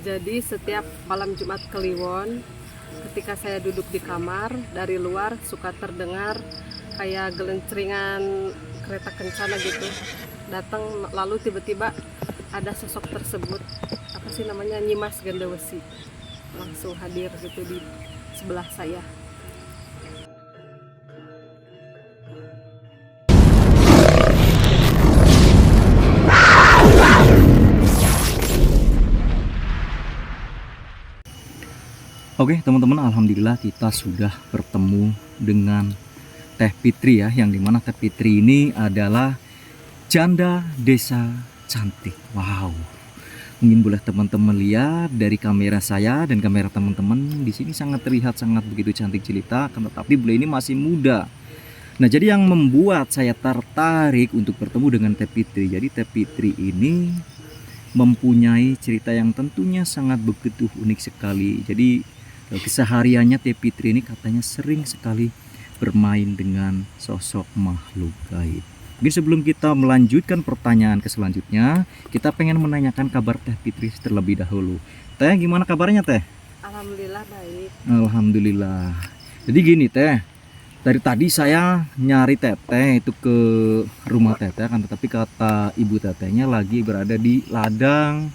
Jadi setiap malam Jumat Kliwon, ketika saya duduk di kamar, dari luar suka terdengar kayak gelencringan kereta kencana gitu. Datang lalu tiba-tiba ada sosok tersebut, apa sih namanya, Nyimas Gendawesi, langsung hadir gitu di sebelah saya. Oke teman-teman, alhamdulillah kita sudah bertemu dengan Teh Fitri ya, yang dimana Teh Fitri ini adalah janda desa cantik. Wow, mungkin boleh teman-teman lihat dari kamera saya dan kamera teman-teman di sini sangat terlihat sangat begitu cantik jelita, tetapi beliau ini masih muda. Nah, jadi yang membuat saya tertarik untuk bertemu dengan Teh Fitri, jadi Teh Fitri ini mempunyai cerita yang tentunya sangat begitu unik sekali. Jadi kesehariannya Teh Fitri ini katanya sering sekali bermain dengan sosok makhluk gaib. Mungkin sebelum kita melanjutkan pertanyaan ke selanjutnya, kita pengen menanyakan kabar Teh Fitri terlebih dahulu. Teh, gimana kabarnya Teh? Alhamdulillah baik. Alhamdulillah. Jadi gini Teh, dari tadi saya nyari Teteh itu ke rumah Teteh kan, tetapi kata ibu Tetehnya lagi berada di ladang,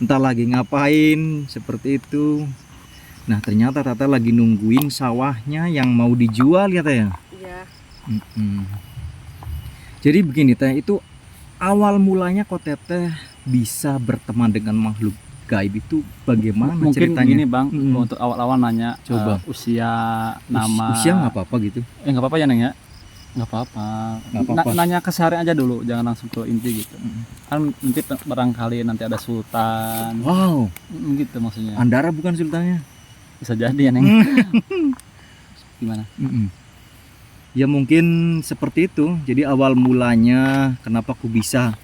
entah lagi ngapain seperti itu. Nah, ternyata Teteh lagi nungguin sawahnya yang mau dijual ya Teh ya? Ya, Jadi begini Teh, itu awal mulanya kok Teteh bisa berteman dengan makhluk gaib itu bagaimana Mungkin ceritanya? gini Bang, untuk awal-awal nanya Coba. usia, nama. Usia nggak apa-apa gitu? Nggak apa-apa ya Neng ya? Nggak apa-apa. Nggak apa-apa. Nanya keseharian aja dulu, jangan langsung ke inti gitu. Kan nanti barangkali nanti ada sultan. Wow, Gitu maksudnya. Andara bukan sultannya? Bisa jadi ya Neng. Gimana? Ya mungkin seperti itu. Jadi awal mulanya kenapa aku bisa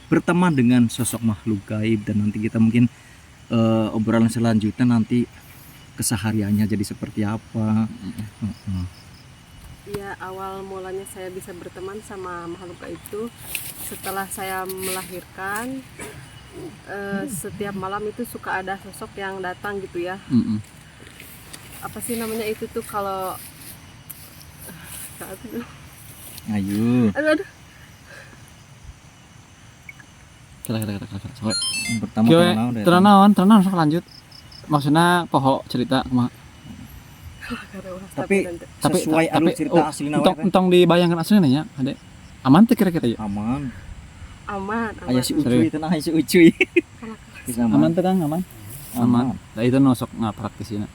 berteman dengan sosok makhluk gaib, dan nanti kita mungkin obrolan selanjutnya nanti kesehariannya jadi seperti apa. ya, awal mulanya saya bisa berteman sama makhluk gaib itu setelah saya melahirkan. Setiap malam itu suka ada sosok yang datang gitu ya. Apa sih namanya itu tuh kalau Ayo. aduh, Kira. Soalnya. Yang pertama Kieu teranawan sok lanjut. Maksudnya pohon cerita kumaha? Tapi sesuai alur cerita asli nawa teh. Entong dibayangkan aslinya nya, Adek. Aman teh kira-kira ya? Aman. aman. Aya si Ucuy teh, aya si Ucuy. Bisa Aman teh Kang, aman. Aman. Nah itu nosok ngapraktisina.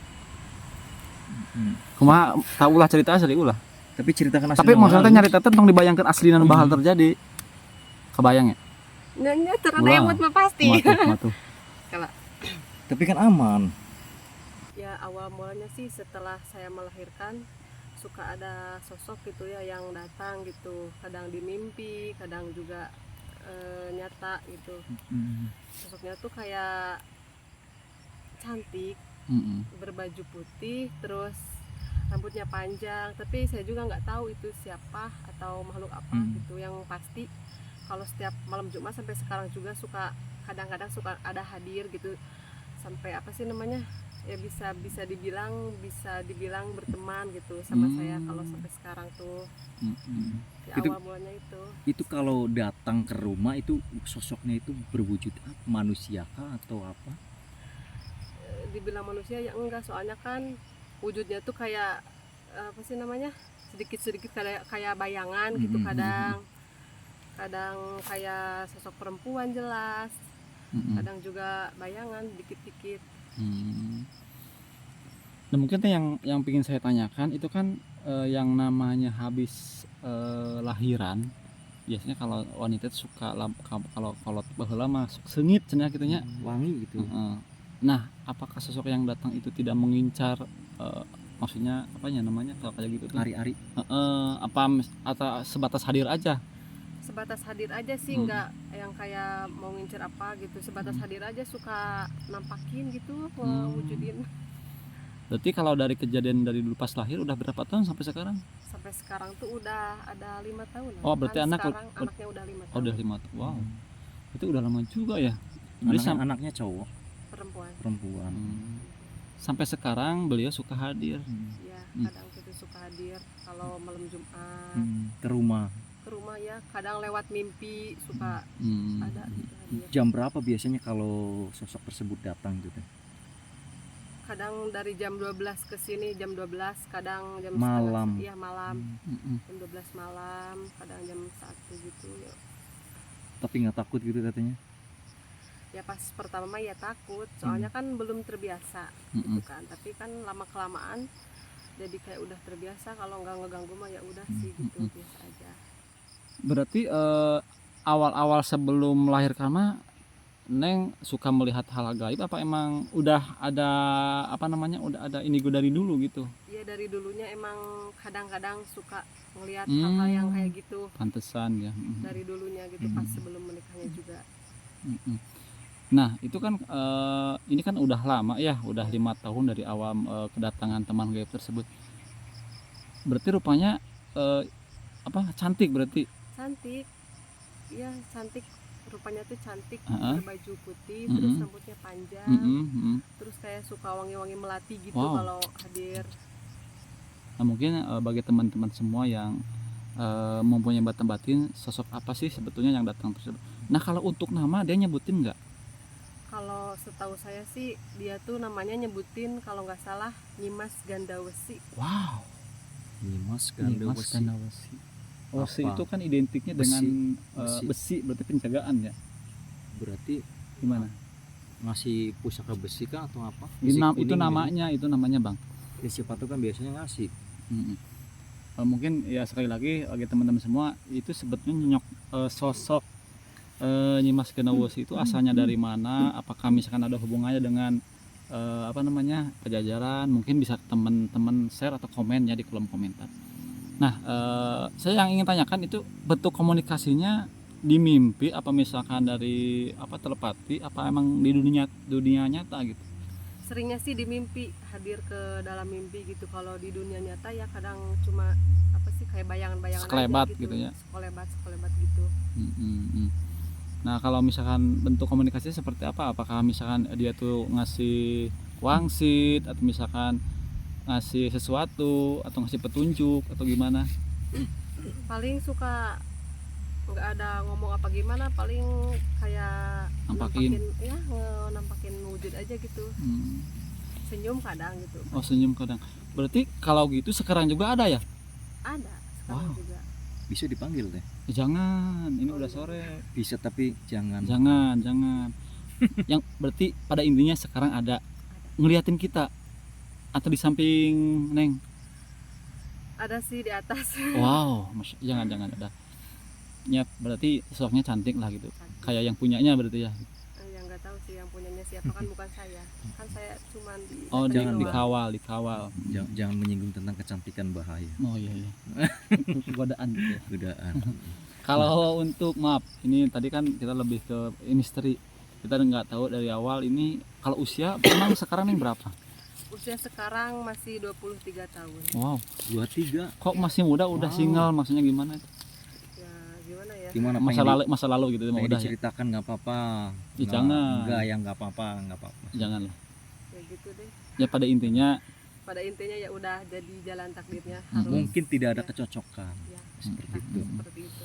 Kumaha tahu ulah cerita asli ulah. Tapi ceritakan asli. Tapi nawa maksudnya halus. nyarita teh tong dibayangkan aslinan bakal terjadi. Kebayang ya? Nanya terana yang mah pasti. Matuh. Kalau Tapi kan aman. ya awal mulanya sih setelah saya melahirkan suka ada sosok gitu ya yang datang gitu, kadang di mimpi, kadang juga nyata gitu. Sosoknya tuh kayak cantik, berbaju putih, terus rambutnya panjang, tapi saya juga nggak tahu itu siapa atau makhluk apa gitu. Yang pasti kalau setiap malam Jumat sampai sekarang juga kadang-kadang suka ada hadir gitu, sampai apa sih namanya ya, bisa dibilang berteman gitu sama saya kalau sampai sekarang tuh. Di awal mulanya Itu kalau datang ke rumah itu sosoknya itu berwujud apa? Manusia kah atau apa? Dibilang manusia ya enggak, soalnya kan wujudnya tuh kayak apa sih namanya, sedikit kayak bayangan gitu. Kadang kayak sosok perempuan jelas, kadang juga bayangan dikit-dikit. Nah mungkin teh yang ingin saya tanyakan itu kan yang namanya habis lahiran biasanya kalau wanita itu suka kalau baheula mah seungit cenah kitu nya, Wangi gitu. Nah apakah sosok yang datang itu tidak mengincar maksudnya apanya namanya kalau kayak gitu tuh Ari-ari. atau sebatas hadir aja? Sebatas hadir aja sih, enggak yang kayak mau ngincer apa gitu. Sebatas hadir aja, suka nampakin gitu, wujudin. Berarti kalau dari kejadian dari dulu pas lahir udah berapa tahun sampai sekarang? Sampai sekarang tuh udah ada 5 tahun. Oh, berarti kan anak sekarang anaknya udah 5 tahun. Oh, udah 5 tahun. Wow. Itu udah lama juga ya. Jadi Anaknya cowok, perempuan. perempuan. Sampai sekarang beliau suka hadir. Ya Hmm. kadang kita suka hadir kalau malam Jumat Ke rumah. ke rumah ya, kadang lewat mimpi suka Hmm. ada gitu hadir. Jam berapa biasanya kalau sosok tersebut datang gitu? Kadang dari jam 12 ke sini jam 12, kadang jam Malam. iya malam, Mm-mm. jam 12 malam, kadang jam 1 gitu ya. Tapi nggak takut gitu katanya? Ya pas pertama mah ya takut, soalnya kan belum terbiasa Mm-mm. gitu kan. Tapi kan lama kelamaan jadi kayak udah terbiasa, kalau nggak ngeganggu mah ya udah sih gitu, biasa aja. Berarti awal-awal sebelum melahirkan mah Neng suka melihat hal gaib apa emang udah ada udah ada indigo dari dulu gitu? Iya dari dulunya emang kadang-kadang suka ngelihat hal-hal yang kayak gitu Pantesan ya. dari dulunya gitu, pas sebelum menikahnya juga. Mm-mm. Nah itu kan ini kan udah lama ya, udah 5 tahun dari awal kedatangan teman gaib tersebut. Berarti rupanya cantik berarti. Cantik, iya cantik, rupanya tuh cantik, Uh-uh. berbaju putih, terus Mm-mm. rambutnya panjang, Mm-mm. terus kayak suka wangi-wangi melati gitu Wow. kalau hadir. Nah mungkin bagi teman-teman semua yang mempunyai batin sosok apa sih sebetulnya yang datang tersebut. Nah kalau untuk nama dia nyebutin nggak? Kalau setahu saya sih dia tuh namanya nyebutin kalau nggak salah Nyimas Gandawesi. Wow. Nyimas Nyimas Gandawesi. Gandawesi. Wesi Apa? itu kan identiknya Besi. dengan Besi. besi berarti penjagaan ya. Berarti Gimana? ngasih pusaka besi kah atau apa? Itu, Besi itu kuning gitu. itu namanya bang. Ya, siapa tuh kan biasanya ngasih. Mm-mm. Mungkin ya sekali lagi bagi teman-teman semua itu sebetulnya sosok Nyimas Gandawesi itu asalnya dari mana? Apakah misalkan ada hubungannya dengan Pajajaran? Mungkin bisa teman-teman share atau komen ya di kolom komentar. Nah, saya yang ingin tanyakan itu bentuk komunikasinya di mimpi apa misalkan dari telepati apa emang di dunia nyata gitu? Seringnya sih di mimpi, hadir ke dalam mimpi gitu. Kalau di dunia nyata ya kadang cuma kayak bayangan-bayangan Sekelebat aja gitu ya. Sekelebat gitu. Nah kalau misalkan bentuk komunikasinya seperti apa? Apakah misalkan dia tuh ngasih wangsit atau misalkan ngasih sesuatu atau ngasih petunjuk atau gimana? Paling suka nggak ada ngomong apa gimana, paling kayak Nampakin nampakin wujud aja gitu. Senyum kadang gitu. Oh senyum kadang. Berarti kalau gitu sekarang juga ada ya? Ada sekarang Wow. juga. Bisa dipanggil deh. Jangan, ini udah sore. Bisa tapi jangan. Jangan. Yang berarti pada intinya sekarang ada ngeliatin kita atau di samping Neng. Ada sih di atas. Wow, jangan ada. Ya berarti sosoknya cantik lah gitu. Cantik. Kayak yang punyanya berarti ya. Yang nggak tahu sih yang punyanya siapa, kan bukan saya. Kan saya cuman di Oh, jangan doang. dikawal. Jangan menyinggung tentang kecantikan, bahaya. Oh iya. Godaan gitu ya. Godaan. Kalau untuk maaf, ini tadi kan kita lebih ke misteri. Kita nggak tahu dari awal ini kalau usia memang sekarang yang berapa? Usia sekarang masih 23 tahun. Wow, 23. kok masih muda udah Wow. single, maksudnya gimana? Ya gimana ya? Gimana Masa lalu gitu mau pengen udah ya? diceritakan nggak apa-apa. Ya, jangan. Enggak, ya nggak apa-apa. Jangan lah. Ya gitu deh. Ya pada intinya Pada intinya ya udah jadi jalan takdirnya, Hmm. harus Mungkin tidak ada ya. kecocokan. Ya, Seperti entah, itu. seperti itu.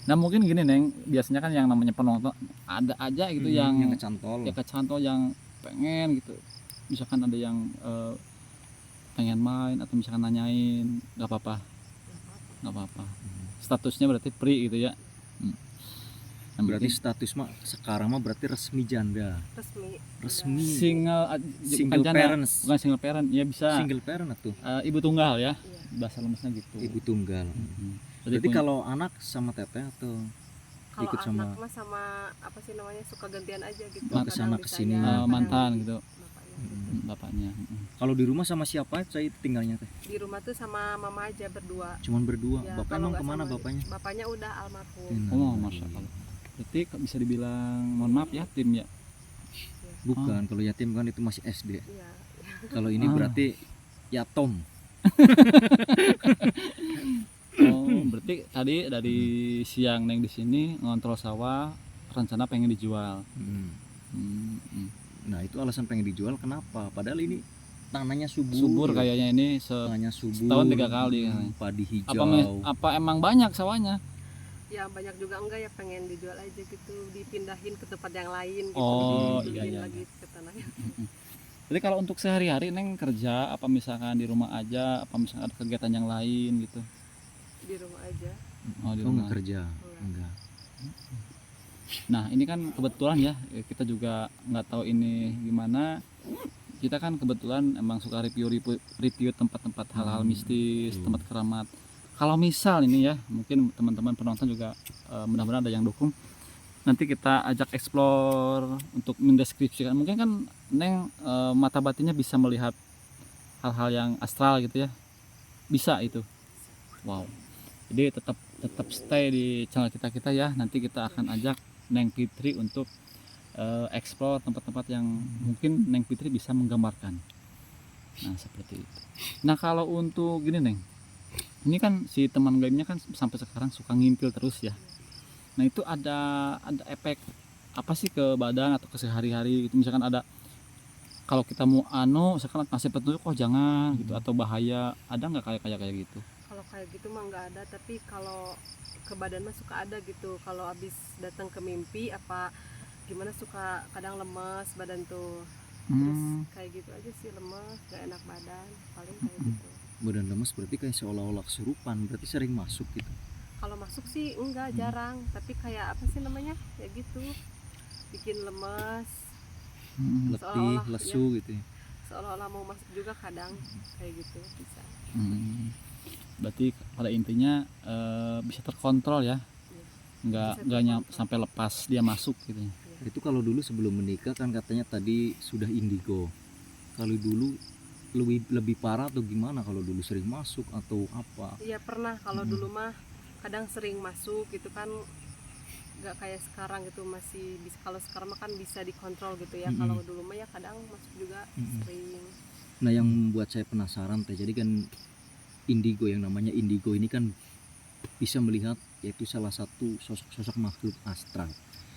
nah mungkin gini Neng, biasanya kan yang namanya penonton ada aja gitu yang kecantol. ya kecantol yang pengen gitu. Misalkan ada yang pengen main atau misalkan nanyain, nggak apa-apa. Statusnya berarti free gitu ya. Nah, Berarti mungkin status mah sekarang mah berarti resmi janda. Resmi. single Single bukan janda, parents. bukan single parent ya bisa. Single parent tuh. Ibu tunggal ya, Iya. bahasa lemesnya gitu. Ibu tunggal. Berarti Berarti kalau anak sama teteh atau Kalau ikut sama anak mah sama apa sih namanya, suka gantian aja gitu. Oh, kesana Kadang di kesini. saya, kadang mantan di gitu. bapaknya. Bapaknya. kalau di rumah sama siapa saya tinggalnya teh? Di rumah tuh sama mama aja berdua. Cuman berdua. Ya, Bapak kalau emang nggak kemana sama- bapaknya? Bapaknya udah almarhum. Oh, masya Allah. Berarti bisa dibilang mohon maaf yatim ya. Bukan, kalau yatim kan itu masih SD. Iya. Kalau ini berarti yatom. Oh, berarti tadi dari siang Neng di sini ngontrol sawah, rencana pengen dijual. Nah itu alasan pengen dijual kenapa? Padahal ini tanahnya Subur ya. kayaknya ini Tanahnya subur. setahun 3 kali katanya. Padi hijau. Apa emang banyak sawahnya? Ya banyak juga enggak ya, pengen dijual aja gitu, dipindahin ke tempat yang lain gitu, Oh, dibeliin iya. lagi ke tanahnya. Jadi kalau untuk sehari-hari Neng kerja apa misalkan di rumah aja, apa misalkan ada kegiatan yang lain gitu? Di rumah aja. Oh, di Oh rumah. nggak kerja? Enggak. Enggak. Nah ini kan kebetulan ya, kita juga nggak tahu ini gimana. Kita kan kebetulan emang suka review tempat-tempat hal-hal mistis, tempat keramat. Kalau misal ini ya, mungkin teman-teman penonton juga mudah-mudahan ada yang dukung. Nanti kita ajak explore untuk mendeskripsikan. Mungkin kan Neng mata batinnya bisa melihat hal-hal yang astral gitu ya. Bisa itu. Wow. Jadi tetap stay di channel kita ya. Nanti kita akan ajak Neng Fitri untuk explore tempat-tempat yang mungkin Neng Fitri bisa menggambarkan. Nah seperti itu. Nah kalau untuk gini Neng, ini kan si teman gaibnya kan sampai sekarang suka ngintil terus ya. Nah itu ada efek apa sih ke badan atau ke sehari-hari gitu, misalkan ada kalau kita mau misalkan kasih petunjuk oh jangan gitu atau bahaya, ada nggak kayak gitu? Kalau kayak gitu mah nggak ada, tapi kalau ke badan mah suka ada gitu. Kalau abis datang ke mimpi apa gimana suka kadang lemes badan tuh. Terus kayak gitu aja sih, lemes, gak enak badan, paling kayak gitu. Badan lemes berarti kayak seolah-olah kesurupan, berarti sering masuk gitu. Kalau masuk sih enggak, jarang, tapi kayak apa sih namanya ya gitu, bikin lemes, Letih, Seolah-olah, lesu gitu ya. seolah-olah mau masuk juga kadang kayak gitu bisa. Berarti pada intinya bisa terkontrol ya, Iya. nggak sampai lepas dia masuk gitu ya. Itu kalau dulu sebelum menikah kan katanya tadi sudah indigo. Kalau dulu lebih parah atau gimana kalau dulu sering masuk atau apa? Iya pernah, kalau dulu mah kadang sering masuk gitu kan, nggak kayak sekarang gitu masih bisa. Kalau sekarang mah kan bisa dikontrol gitu ya. Kalau dulu mah ya kadang masuk juga sering. Nah yang membuat saya penasaran teh, jadi kan indigo, yang namanya indigo ini kan bisa melihat yaitu salah satu sosok makhluk astral.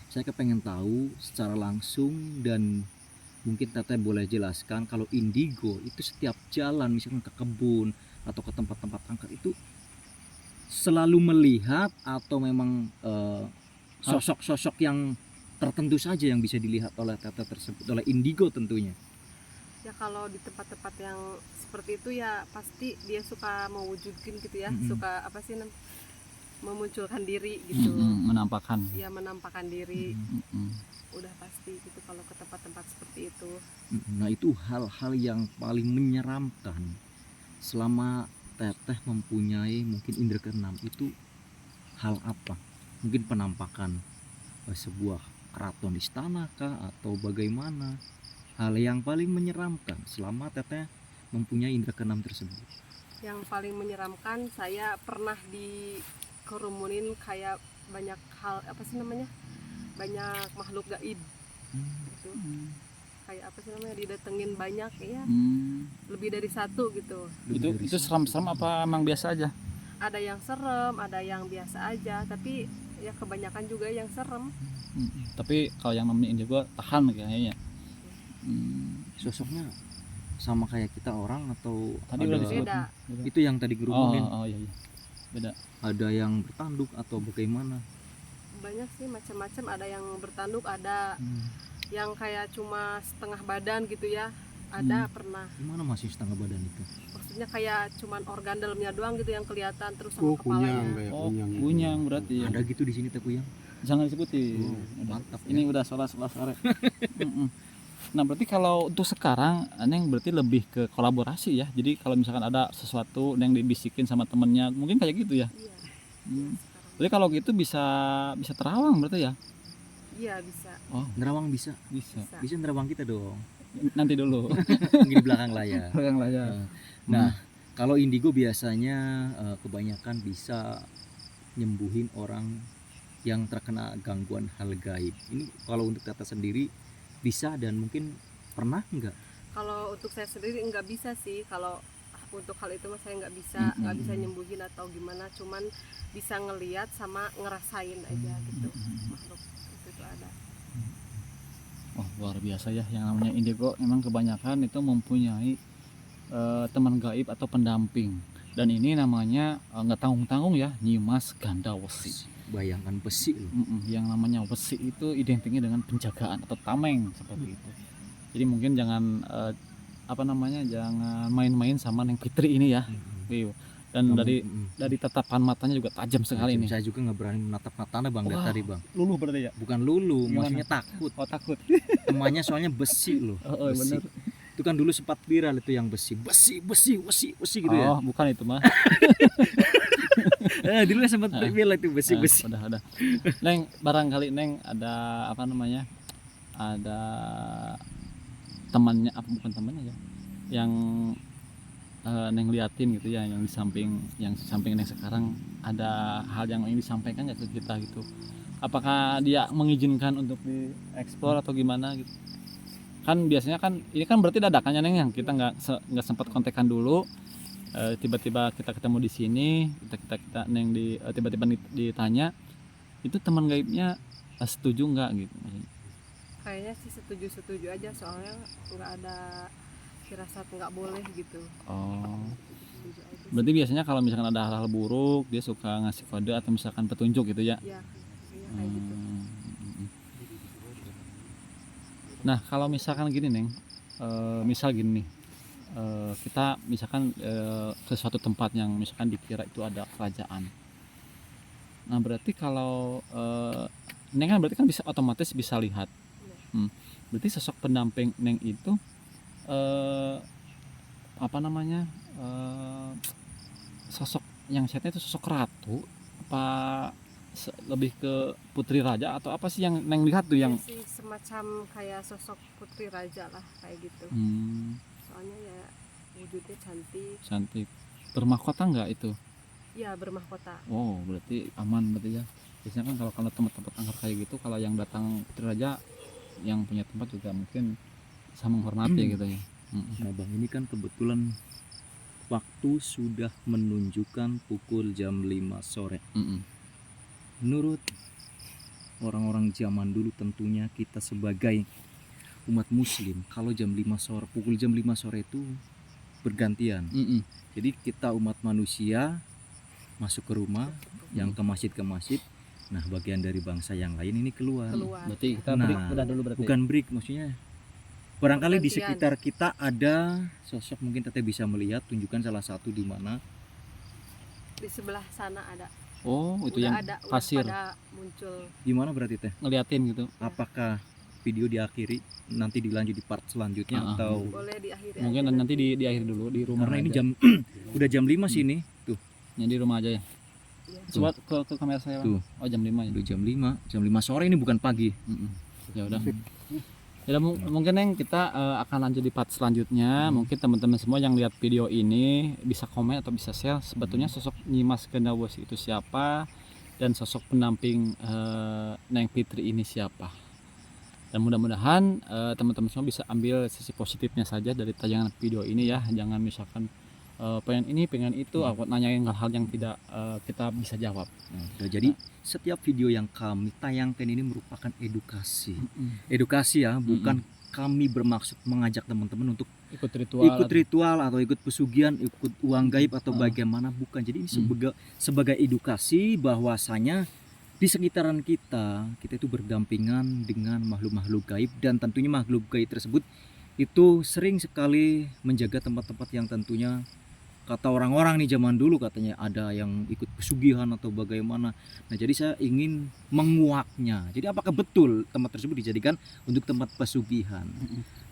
Saya kepengen tahu secara langsung, dan mungkin Teteh boleh jelaskan kalau indigo itu setiap jalan misalkan ke kebun atau ke tempat-tempat angker itu selalu melihat atau memang sosok-sosok yang tertentu saja yang bisa dilihat oleh Teteh tersebut, oleh indigo tentunya. Ya kalau di tempat-tempat yang seperti itu ya pasti dia suka mewujudin gitu ya, suka apa sih memunculkan diri gitu. Menampakkan. Ya menampakkan diri. Udah pasti gitu kalau ke tempat-tempat seperti itu. Nah itu hal-hal yang paling menyeramkan selama Teteh mempunyai mungkin indera keenam itu hal apa? Mungkin penampakan sebuah keraton istana kah atau bagaimana? Hal yang paling menyeramkan selama Teteh mempunyai indera keenam tersebut. Yang paling menyeramkan saya pernah dikerumunin kayak banyak hal apa sih namanya? Banyak makhluk gaib. Gitu. Kayak apa sih namanya, didatengin banyak ya. Lebih dari satu gitu. Itu serem-serem apa emang biasa aja? Ada yang serem, ada yang biasa aja, tapi ya kebanyakan juga yang serem. Tapi kalau yang namanya indigo tahan kayaknya. Sosoknya sama kayak kita orang atau Tadi udah disebut. Beda. Itu yang tadi ngerumunin? Oh iya. Beda. Ada yang bertanduk atau bagaimana? Banyak sih macam-macam, ada yang bertanduk, ada yang kayak cuma setengah badan gitu ya. Ada pernah. Gimana masih setengah badan itu? Maksudnya kayak cuman organ dalamnya doang gitu yang kelihatan, terus sama kepalanya. Kunyang berarti ya. Ada gitu di sini Teh Kuyang? Jangan disebutin. Mantap. Ini udah sore. Nah berarti kalau untuk sekarang Neng berarti lebih ke kolaborasi ya. Jadi kalau misalkan ada sesuatu yang dibisikin sama temennya mungkin kayak gitu ya. Iya. Jadi kalau gitu bisa terawang berarti ya. Iya bisa. Oh Nerawang bisa? bisa. Bisa nerawang kita dong. Nanti dulu. Mungkin di belakang layar. Yang layar. Nah kalau indigo biasanya kebanyakan bisa nyembuhin orang yang terkena gangguan hal gaib. Ini kalau untuk Teteh sendiri bisa dan mungkin pernah enggak? Kalau untuk saya sendiri nggak bisa sih. Kalau untuk hal itu mah saya nggak bisa nyembuhin atau gimana, cuman bisa ngelihat sama ngerasain aja gitu makhluk itu ada. Oh, luar biasa ya, yang namanya indigo memang kebanyakan itu mempunyai teman gaib atau pendamping. Dan ini namanya nggak tanggung-tanggung ya, Nyimas Ganda Wesi. Bayangkan besi loh. Yang namanya wesi itu identiknya dengan penjagaan atau tameng seperti itu. Jadi mungkin jangan jangan main-main sama Neng Fitri ini ya. Iya. Dan dari tatapan matanya juga tajam sekali nih. Saya juga nggak berani menatap matanya bang dari tadi bang. Luluh berarti ya? Bukan lulu, Gimana? maksudnya takut. Oh takut. Temannya soalnya besi loh. Oh Besi. bener. Itu kan dulu sempat viral itu yang besi gitu ya. Oh bukan itu mah. Dulu sempat viral itu besi. Udah. Neng barangkali Neng ada ada temannya, bukan temannya ya, yang Neng liatin gitu ya, yang di samping Neng sekarang ada hal yang ingin disampaikan nggak ke kita gitu. Apakah dia mengizinkan untuk dieksplor atau gimana gitu? Kan biasanya kan ini kan berarti dadakannya Neng, yang kita nggak sempat kontekan dulu. Tiba-tiba kita ketemu di sini, kita Neng tiba-tiba ditanya itu teman gaibnya setuju nggak gitu. Kayaknya sih setuju aja, soalnya nggak ada firasat nggak boleh gitu. Oh, Setuju aja sih. berarti biasanya kalau misalkan ada hal-hal buruk dia suka ngasih kode atau misalkan petunjuk gitu ya. Iya, kayak gitu. Nah kalau misalkan gini Neng, misal gini nih, kita misalkan ke suatu tempat yang misalkan dikira itu ada kerajaan. Nah berarti kalau Neng kan berarti kan bisa otomatis bisa lihat. Berarti sosok pendamping Neng itu sosok yang setnya itu sosok ratu apa lebih ke putri raja atau apa sih yang Neng lihat tuh yang Ya sih, semacam kayak sosok putri raja lah kayak gitu. Soalnya ya wujudnya cantik, bermahkota nggak itu? ya bermahkota. Oh berarti aman berarti ya. Biasanya kan kalau tempat-tempat angker kayak gitu, kalau yang datang putri raja yang punya tempat juga mungkin bisa menghormati gitu ya. Nah bang, ini kan kebetulan waktu sudah menunjukkan pukul jam 5 sore. Menurut orang-orang zaman dulu, tentunya kita sebagai umat muslim, kalau pukul jam 5 sore itu bergantian. Jadi kita umat manusia masuk ke rumah, yang ke masjid. Nah bagian dari bangsa yang lain ini keluar. Berarti kita Nah, break udah dulu berarti. Bukan break, maksudnya barangkali di Pergantian. sekitar kita ada sosok, mungkin teteh bisa melihat, tunjukkan salah satu di mana. Di sebelah sana ada. Oh itu Udah yang ada, pasir udah pada muncul. Di mana berarti teh? ngeliatin gitu. Apakah video diakhiri nanti dilanjut di part selanjutnya atau Boleh diakhiri Mungkin aja nanti di akhir dulu di rumah karena ini aja. jam udah jam 5 sini tuh. Ya, di rumah aja ya. Iya. Coba ke kamera saya Bang. Tuh. Oh jam 5 ya. Udah jam 5 sore, ini bukan pagi. Ya udah. Ya mungkin Neng kita akan lanjut di part selanjutnya. Mungkin teman-teman semua yang lihat video ini bisa komen atau bisa share sebetulnya sosok Nyimas Ganda Wesi itu siapa dan sosok pendamping Neng Fitri ini siapa. Dan mudah-mudahan teman-teman semua bisa ambil sisi positifnya saja dari tayangan video ini ya. Jangan misalkan pengen itu, aku nanyain hal-hal yang tidak kita bisa jawab. Nah, jadi setiap video yang kami tayangkan ini merupakan edukasi ya, bukan kami bermaksud mengajak teman-teman untuk Ikut ritual atau ikut pesugihan, ikut uang gaib atau bagaimana, bukan. Jadi ini sebagai edukasi bahwasanya di sekitaran kita itu berdampingan dengan makhluk-makhluk gaib, dan tentunya makhluk gaib tersebut itu sering sekali menjaga tempat-tempat yang tentunya kata orang-orang nih zaman dulu katanya ada yang ikut pesugihan atau bagaimana. Nah jadi saya ingin menguaknya. Jadi apakah betul tempat tersebut dijadikan untuk tempat pesugihan?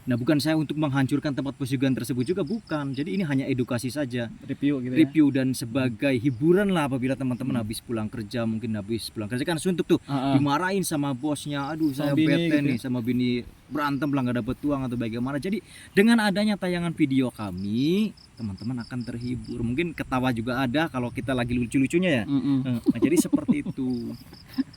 Nah bukan saya untuk menghancurkan tempat pesugihan tersebut juga, bukan. Jadi ini hanya edukasi saja, review gitu ya. review dan sebagai hiburan lah apabila teman-teman habis pulang kerja, mungkin habis pulang kerja kan suntuk tuh, dimarahin sama bosnya, aduh saya Sama bini bete gitu nih, sama bini berantem lah nggak dapet uang atau bagaimana. Jadi dengan adanya tayangan video kami, teman-teman akan terhibur, mungkin ketawa juga ada kalau kita lagi lucu-lucunya ya. Nah, jadi seperti itu.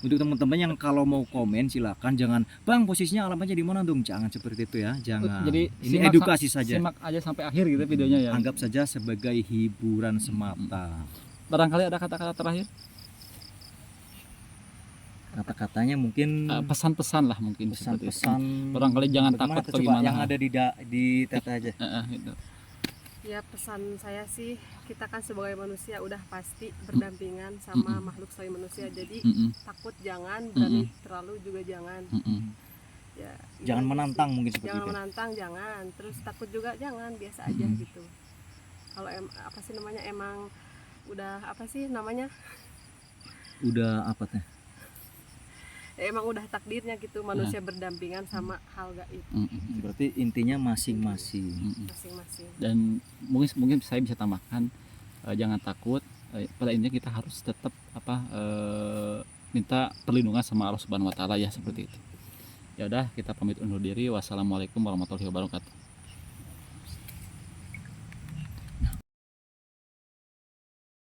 Untuk teman-teman yang kalau mau komen silakan, jangan bang posisinya alamatnya di mana dong, jangan seperti itu ya, jangan. Jadi ini edukasi saja, simak aja sampai akhir gitu videonya ya. anggap saja sebagai hiburan semata. Barangkali ada kata-kata terakhir. kata-katanya mungkin pesan-pesan lah mungkin seperti itu. pesan-pesan Barangkali jangan bagaimana takut tuh, atau coba gimana. yang ada di Teteh aja. Gitu. Ya pesan saya sih, kita kan sebagai manusia udah pasti berdampingan sama makhluk selain manusia, jadi takut jangan, berani terlalu juga jangan. Ya, Jangan gitu menantang sih. mungkin seperti Jangan itu. menantang, jangan. Terus takut juga jangan, biasa aja gitu. Kalau apa sih namanya, emang udah apa sih namanya? Udah apa teh? Ya, emang udah takdirnya gitu manusia berdampingan sama hal gaib Berarti intinya masing-masing. masing-masing. Dan mungkin saya bisa tambahkan, jangan takut, pada intinya kita harus tetap minta perlindungan sama Allah Subhanahu wa taala ya, seperti itu. Ya udah, kita pamit undur diri. Wassalamualaikum warahmatullahi wabarakatuh.